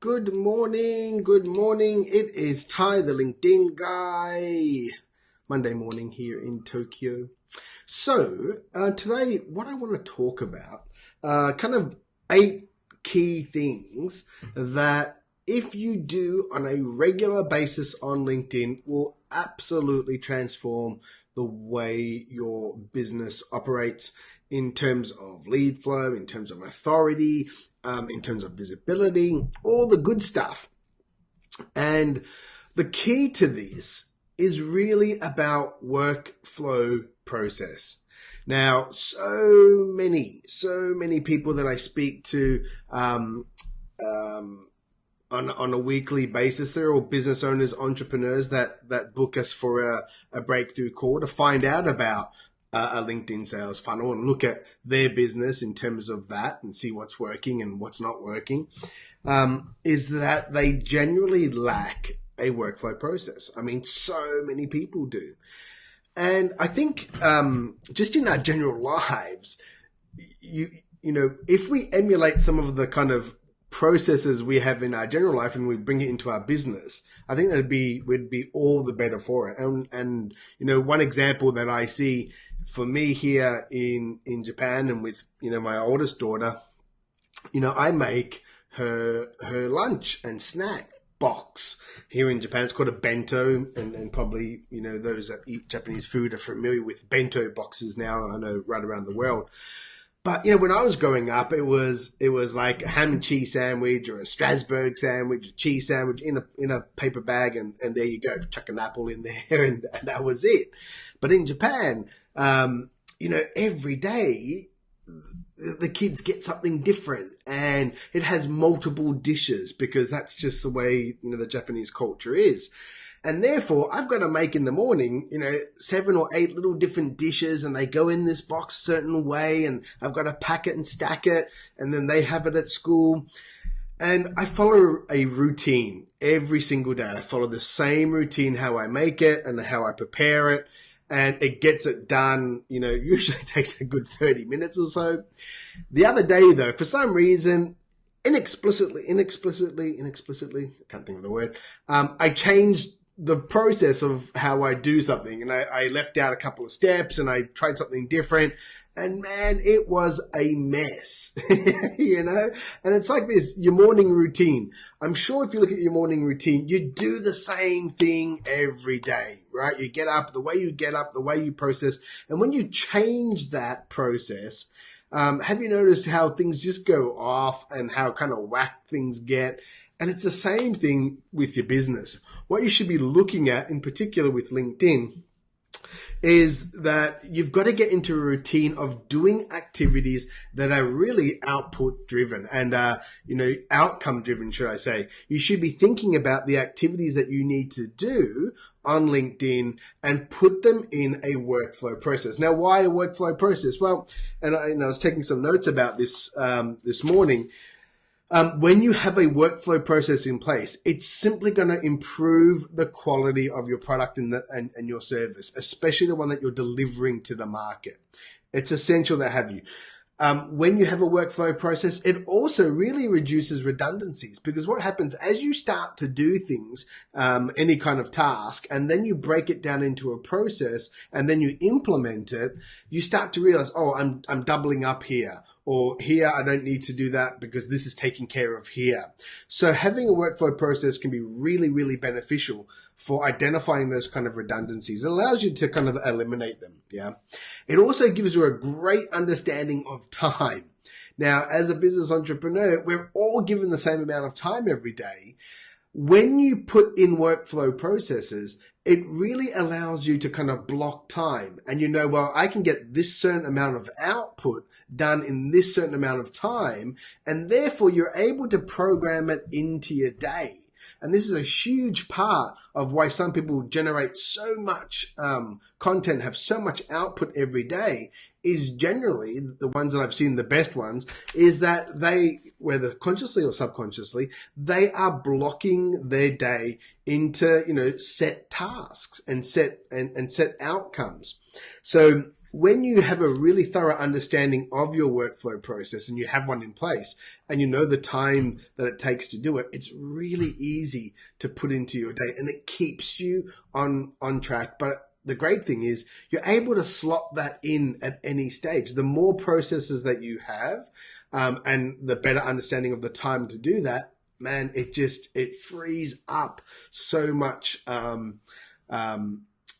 Good morning, good morning. It is Ty, the LinkedIn guy. Monday morning here in Tokyo. So, today, what I want to talk about, kind of 8 key things that if you do on a regular basis on LinkedIn will absolutely transform the way your business operates in terms of lead flow, in terms of authority, in terms of visibility, all the good stuff. And the key to this is really about workflow process. Now, so many people that I speak to on a weekly basis, they're all business owners, entrepreneurs that book us for a breakthrough call to find out about a LinkedIn sales funnel and look at their business in terms of that and see what's working and what's not working, is that they generally lack a workflow process. I mean, so many people do. And I think just in our general lives, you know, if we emulate some of the kind of processes we have in our general life and we bring it into our business, I think we'd be all the better for it. And you know, one example that I see for me here in Japan and with, you know, my oldest daughter, you know, I make her lunch and snack box. Here in Japan, it's called a bento, and probably, you know, those that eat Japanese food are familiar with bento boxes now, I know, right around the world. But, you know, when I was growing up, it was like a ham and cheese sandwich or a Strasbourg sandwich, a cheese sandwich in a paper bag, and there you go, chuck an apple in there, and that was it. But in Japan, you know, every day the kids get something different, and it has multiple dishes because that's just the way, you know, the Japanese culture is. And therefore, I've got to make in the morning, you know, 7 or 8 little different dishes, and they go in this box a certain way, and I've got to pack it and stack it, and then they have it at school. And I follow a routine every single day. I follow the same routine, how I make it and how I prepare it, and it gets it done, you know, usually takes a good 30 minutes or so. The other day, though, for some reason, inexplicitly, I can't think of the word, I changed the process of how I do something, and I left out a couple of steps and I tried something different, and man, it was a mess, you know? And it's like this, your morning routine. I'm sure if you look at your morning routine, you do the same thing every day, right? You get up, the way you get up, the way you process. And when you change that process, have you noticed how things just go off and how kind of whack things get? And it's the same thing with your business. What you should be looking at, in particular with LinkedIn, is that you've got to get into a routine of doing activities that are really output driven and, you know, outcome driven, should I say. You should be thinking about the activities that you need to do on LinkedIn and put them in a workflow process. Now, why a workflow process? Well, and I was taking some notes about this this morning. When you have a workflow process in place, it's simply going to improve the quality of your product and your service, especially the one that you're delivering to the market. It's essential to have you. When you have a workflow process, it also really reduces redundancies, because what happens as you start to do things, any kind of task, and then you break it down into a process and then you implement it, you start to realize, oh, I'm doubling up here. Or here, I don't need to do that because this is taken care of here. So having a workflow process can be really, really beneficial for identifying those kind of redundancies. It allows you to kind of eliminate them. Yeah. It also gives you a great understanding of time. Now, as a business entrepreneur, we're all given the same amount of time every day. When you put in workflow processes, it really allows you to kind of block time, and you know, well, I can get this certain amount of output done in this certain amount of time, and therefore you're able to program it into your day. And this is a huge part of why some people generate so much content, have so much output every day, is generally the ones that I've seen, the best ones, is that they, whether consciously or subconsciously, they are blocking their day into, you know, set tasks and set outcomes. So when you have a really thorough understanding of your workflow process and you have one in place and you know the time that it takes to do it, it's really easy to put into your day and it keeps you on track. But the great thing is you're able to slot that in at any stage. The more processes that you have, and the better understanding of the time to do that, man, it frees up so much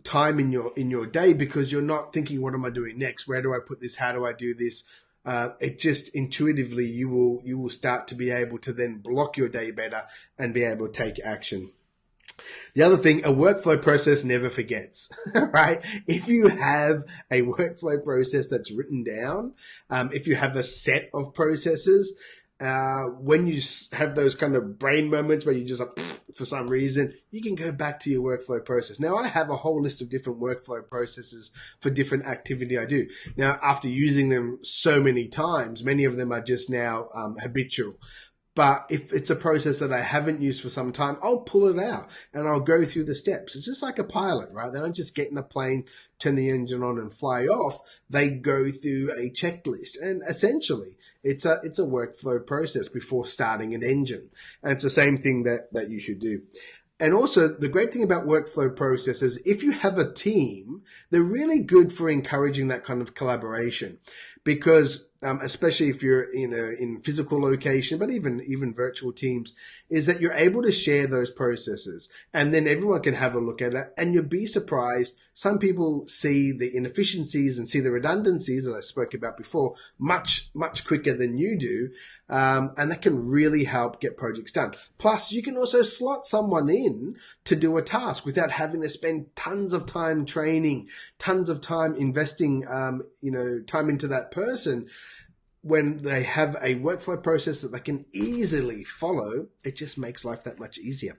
time in your day, because you're not thinking, what am I doing next? Where do I put this? How do I do this? It just intuitively you will start to be able to then block your day better and be able to take action. The other thing, a workflow process never forgets, right? If you have a workflow process that's written down, if you have a set of processes, when you have those kind of brain moments where you just like, for some reason, you can go back to your workflow process. Now, I have a whole list of different workflow processes for different activity I do. Now, after using them so many times, many of them are just now habitual. But if it's a process that I haven't used for some time, I'll pull it out and I'll go through the steps. It's just like a pilot, right? They don't just get in a plane, turn the engine on and fly off. They go through a checklist, and essentially it's a workflow process before starting an engine. And it's the same thing that you should do. And also, the great thing about workflow processes, if you have a team, they're really good for encouraging that kind of collaboration, because especially if you're in physical location, but even virtual teams, is that you're able to share those processes, and then everyone can have a look at it. And you'll be surprised. Some people see the inefficiencies and see the redundancies that I spoke about before much quicker than you do, and that can really help get projects done. Plus, you can also slot someone in to do a task without having to spend tons of time training, tons of time investing, time into that person. When they have a workflow process that they can easily follow, it just makes life that much easier.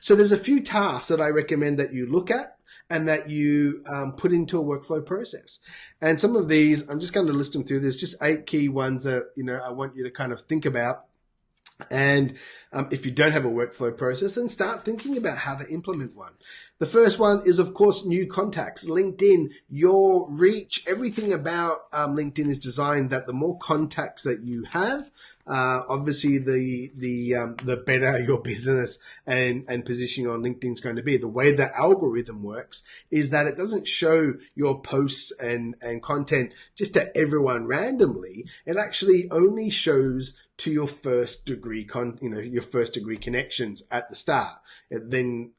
So there's a few tasks that I recommend that you look at and that you put into a workflow process. And some of these, I'm just going to list them through. There's just 8 key ones that, I want you to kind of think about. And if you don't have a workflow process, then start thinking about how to implement one. The first one is, of course, new contacts. LinkedIn, your reach, everything about LinkedIn is designed that the more contacts that you have, obviously the better your business and positioning on LinkedIn is going to be. The way the algorithm works is that it doesn't show your posts and content just to everyone randomly. It actually only shows to your first degree connections at the start. It then,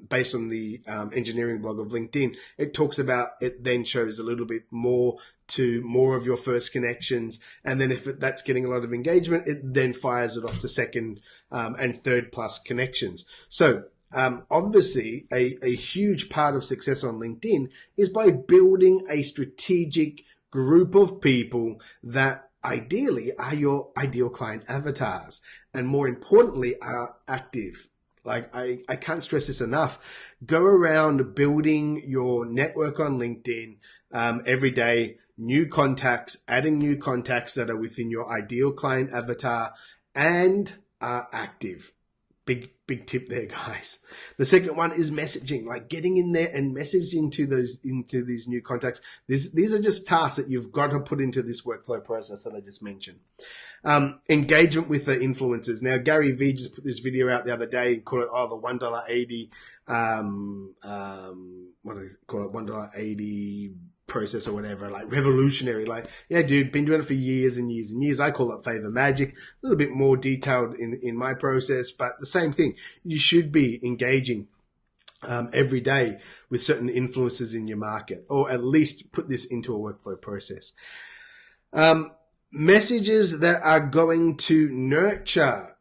based on the engineering blog of LinkedIn, it talks about, it then shows a little bit more to more of your first connections. And then if that's getting a lot of engagement, it then fires it off to second and third plus connections. So obviously a huge part of success on LinkedIn is by building a strategic group of people that ideally are your ideal client avatars, and more importantly are active. Like I can't stress this enough. Go around building your network on LinkedIn every day, new contacts, adding new contacts that are within your ideal client avatar and are active. Big tip there, guys. The second one is messaging, like getting in there and messaging into these new contacts. These are just tasks that you've got to put into this workflow process that I just mentioned. Engagement with the influencers. Now, Gary Vee just put this video out the other day and called it, the $1.80, what do they call it? $1.80 process or whatever, like revolutionary. Like, yeah, dude, been doing it for years and years and years. I call it favor magic, a little bit more detailed in my process, but the same thing. You should be engaging every day with certain influencers in your market, or at least put this into a workflow process. Messages that are going to nurture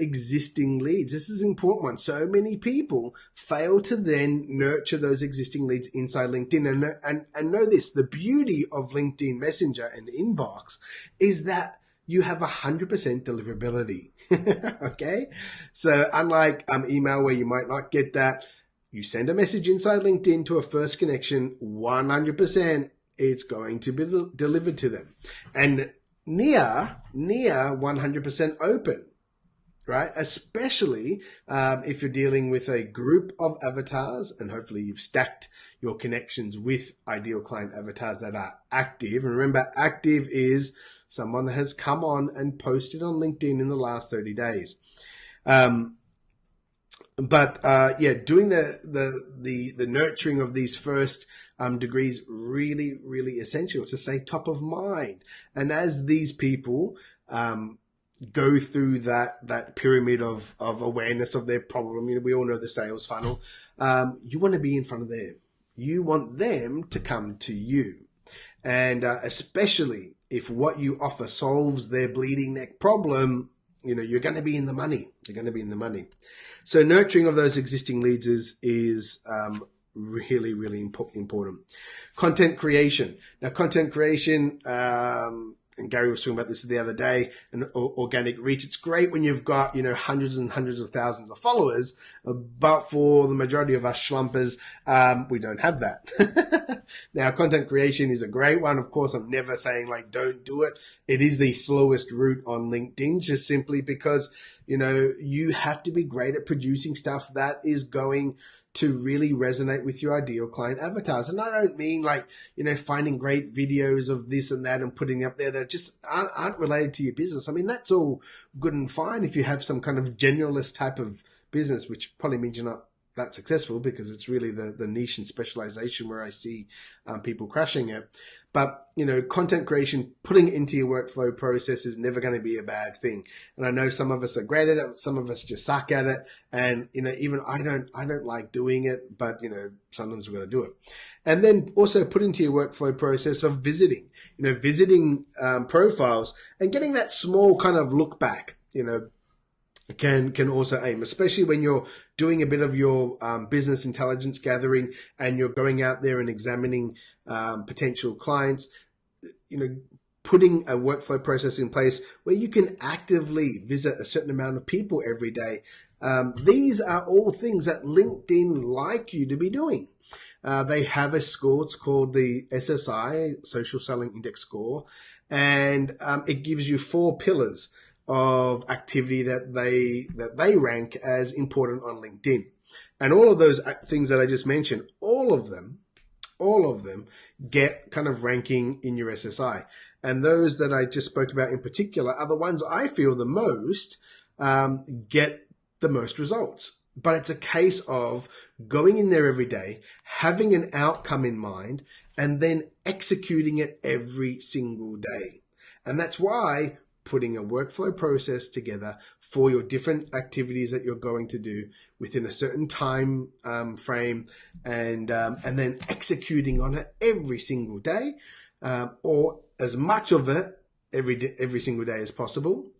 existing leads. This is an important one. So many people fail to then nurture those existing leads inside LinkedIn. And know this, the beauty of LinkedIn Messenger and Inbox is that you have 100% deliverability. Okay? So unlike email where you might not get that, you send a message inside LinkedIn to a first connection, 100%. It's going to be delivered to them. And near 100% open. right? Especially if you're dealing with a group of avatars, and hopefully you've stacked your connections with ideal client avatars that are active. And remember, active is someone that has come on and posted on LinkedIn in the last 30 days. Doing the nurturing of these first degrees really, really essential to stay top of mind. And as these people go through that pyramid of awareness of their problem, we all know the sales funnel. You want to be in front of them. You want them to come to you, and especially if what you offer solves their bleeding neck problem. You're going to be in the money. You're going to be in the money. So nurturing of those existing leads is really, really important. Content creation. Now, content creation, and Gary was talking about this the other day, and organic reach. It's great when you've got, hundreds and hundreds of thousands of followers, but for the majority of us schlumpers, we don't have that. Now, content creation is a great one. Of course, I'm never saying don't do it. It is the slowest route on LinkedIn, just simply because, you have to be great at producing stuff that is going to really resonate with your ideal client avatars. And I don't mean finding great videos of this and that and putting up there that just aren't related to your business. I mean, that's all good and fine if you have some kind of generalist type of business, which probably means you're not that successful, because it's really the niche and specialization where I see people crushing it. But, content creation, putting it into your workflow process is never going to be a bad thing. And I know some of us are great at it. Some of us just suck at it. And, even I don't like doing it, but, sometimes we've got to do it. And then also put into your workflow process of visiting profiles and getting that small kind of look back, can also aim, especially when you're doing a bit of your business intelligence gathering and you're going out there and examining potential clients, putting a workflow process in place where you can actively visit a certain amount of people every day. These are all things that LinkedIn like you to be doing. They have a score. It's called the SSI, Social Selling Index Score, and it gives you 4 pillars of activity that they rank as important on LinkedIn. And all of those things that I just mentioned, all of them get kind of ranking in your SSI. And those that I just spoke about in particular are the ones I feel the most get the most results. But it's a case of going in there every day, having an outcome in mind, and then executing it every single day. And that's why putting a workflow process together for your different activities that you're going to do within a certain time frame, and then executing on it every single day, or as much of it every single day as possible,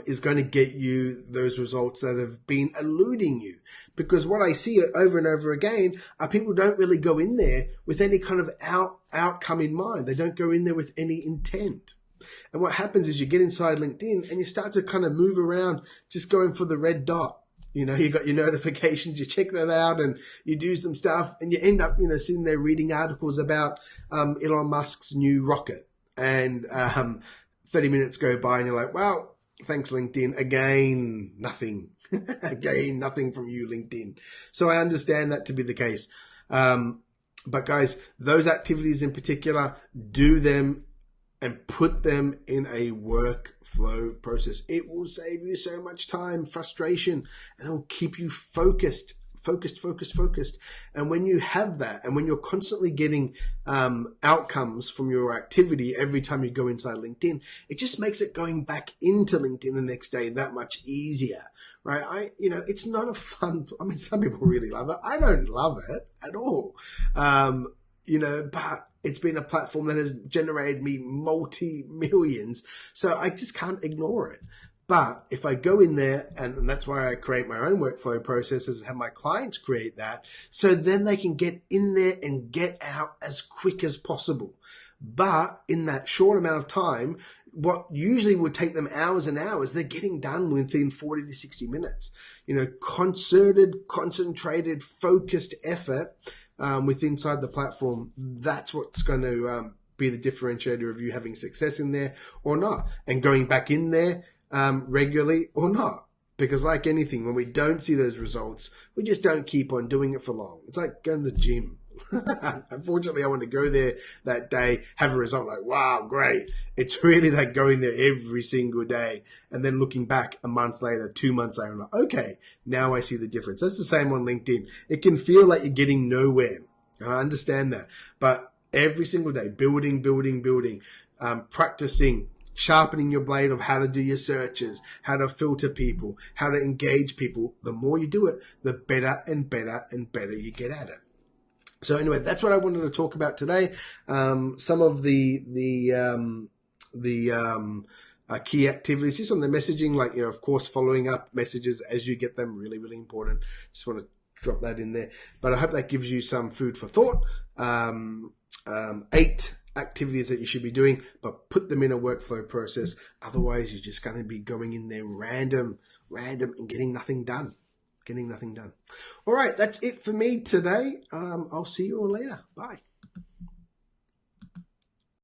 is going to get you those results that have been eluding you. Because what I see over and over again are people don't really go in there with any kind of outcome in mind. They don't go in there with any intent. And what happens is you get inside LinkedIn and you start to kind of move around just going for the red dot. You got your notifications, you check that out and you do some stuff and you end up, sitting there reading articles about Elon Musk's new rocket. And 30 minutes go by and you're like, well, thanks, LinkedIn. Again, nothing. Again, nothing from you, LinkedIn. So I understand that to be the case. But guys, those activities in particular, do them and put them in a workflow process. It will save you so much time, frustration, and it will keep you focused. And when you have that, and when you're constantly getting outcomes from your activity every time you go inside LinkedIn, it just makes it going back into LinkedIn the next day that much easier, right? It's not a fun, some people really love it. I don't love it at all. But it's been a platform that has generated me multi-millions. So I just can't ignore it. But if I go in there, and that's why I create my own workflow processes, have my clients create that, so then they can get in there and get out as quick as possible. But in that short amount of time, what usually would take them hours and hours, they're getting done within 40 to 60 minutes. Concerted, concentrated, focused effort with inside the platform. That's what's going to be the differentiator of you having success in there or not, and going back in there regularly or not. Because like anything, when we don't see those results, we just don't keep on doing it for long. It's like going to the gym. Unfortunately, I want to go there that day, have a result like, wow, great. It's really like going there every single day and then looking back a month later, 2 months later, I'm like, okay, now I see the difference. That's the same on LinkedIn. It can feel like you're getting nowhere. And I understand that. But every single day, building, practicing, sharpening your blade of how to do your searches, how to filter people, how to engage people. The more you do it, the better and better and better you get at it. So anyway, that's what I wanted to talk about today. Some of the key activities just on the messaging, like, of course, following up messages as you get them, really, really important. Just want to drop that in there. But I hope that gives you some food for thought. 8 activities that you should be doing, but put them in a workflow process. Otherwise, you're just going to be going in there random, and getting nothing done. All right, that's it for me today. I'll see you all later. Bye.